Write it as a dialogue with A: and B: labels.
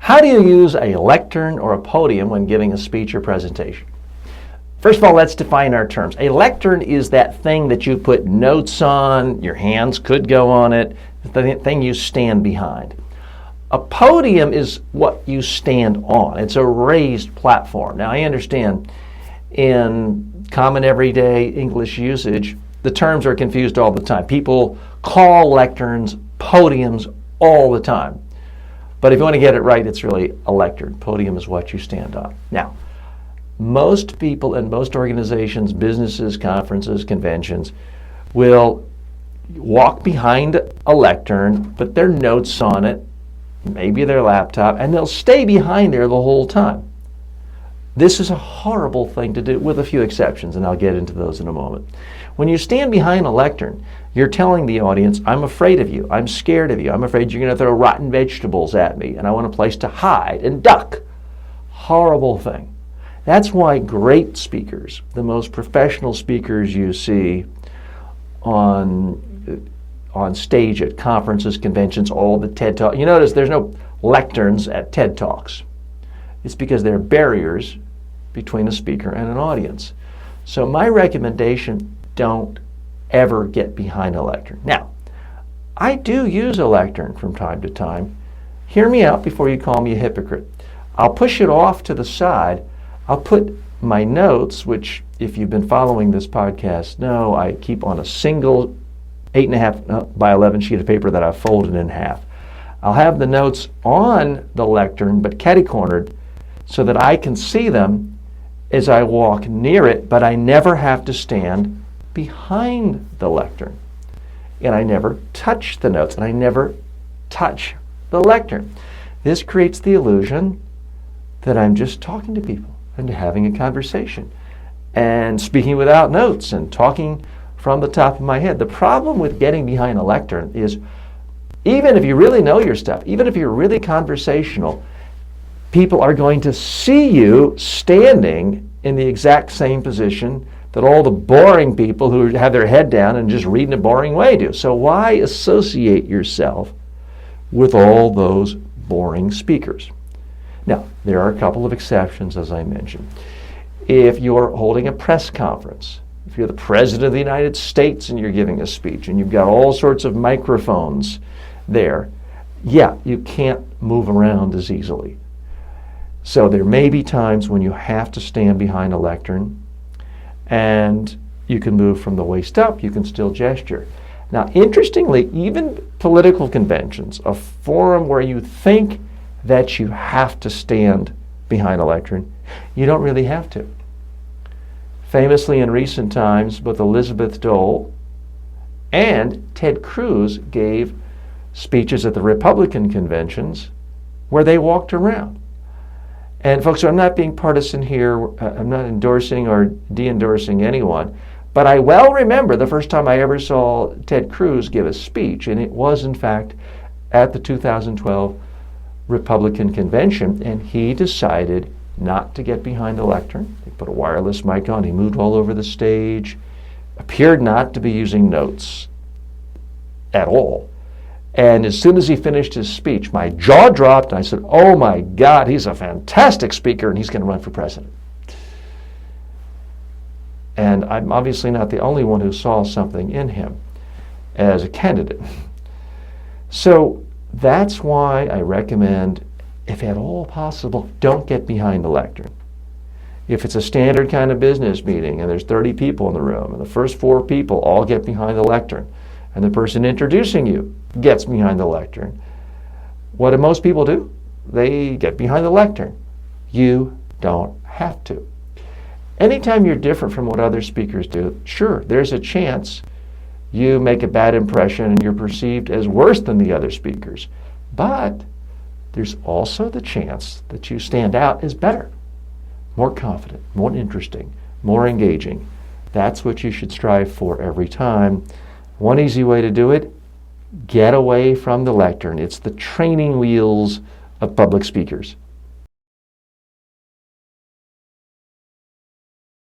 A: How do you use a lectern or a podium when giving a speech or presentation? First of all, let's define our terms. A lectern is that thing that you put notes on, your hands could go on it, the thing you stand behind. A podium is what you stand on. It's a raised platform. Now, I understand in common everyday English usage, the terms are confused all the time. People call lecterns podiums all the time. But if you want to get it right, it's really a lectern. Podium is what you stand on. Now, most people and most organizations, businesses, conferences, conventions, will walk behind a lectern, put their notes on it, maybe their laptop, and they'll stay behind there the whole time. This is a horrible thing to do, with a few exceptions, and I'll get into those in a moment. When you stand behind a lectern, you're telling the audience, I'm afraid of you, I'm scared of you, I'm afraid you're going to throw rotten vegetables at me, and I want a place to hide and duck. Horrible thing. That's why great speakers, the most professional speakers you see on stage at conferences, conventions, all the TED Talks. You notice there's no lecterns at TED Talks. It's because there are barriers between a speaker and an audience. So my recommendation, don't ever get behind a lectern. Now, I do use a lectern from time to time. Hear me out before you call me a hypocrite. I'll push it off to the side. I'll put my notes, which if you've been following this podcast know, I keep on a single 8.5 by 11 sheet of paper that I've folded in half. I'll have the notes on the lectern, but catty-cornered, so that I can see them as I walk near it, but I never have to stand behind the lectern. And I never touch the notes, and I never touch the lectern. This creates the illusion that I'm just talking to people and having a conversation and speaking without notes and talking from the top of my head. The problem with getting behind a lectern is, even if you really know your stuff, even if you're really conversational, people are going to see you standing in the exact same position that all the boring people who have their head down and just read in a boring way do. So why associate yourself with all those boring speakers? Now, there are a couple of exceptions, as I mentioned. If you're holding a press conference, if you're the President of the United States and you're giving a speech and you've got all sorts of microphones there, yeah, you can't move around as easily. So there may be times when you have to stand behind a lectern, and you can move from the waist up, you can still gesture. Now, interestingly, even political conventions, a forum where you think that you have to stand behind a lectern, you don't really have to. Famously in recent times, both Elizabeth Dole and Ted Cruz gave speeches at the Republican conventions where they walked around. And folks, so I'm not being partisan here. I'm not endorsing or de-endorsing anyone. But I well remember the first time I ever saw Ted Cruz give a speech, and it was, in fact, at the 2012 Republican convention, and he decided not to get behind the lectern. He put a wireless mic on. He moved all over the stage, appeared not to be using notes at all. And as soon as he finished his speech, my jaw dropped, and I said, oh my God, he's a fantastic speaker, and he's going to run for president. And I'm obviously not the only one who saw something in him as a candidate. So that's why I recommend, if at all possible, don't get behind the lectern. If it's a standard kind of business meeting and there's 30 people in the room, and the first 4 people all get behind the lectern, and the person introducing you gets behind the lectern, what do most people do? They get behind the lectern. You don't have to. Anytime you're different from what other speakers do, sure, there's a chance you make a bad impression and you're perceived as worse than the other speakers. But there's also the chance that you stand out as better, more confident, more interesting, more engaging. That's what you should strive for every time. One easy way to do it, get away from the lectern. It's the training wheels of public speakers.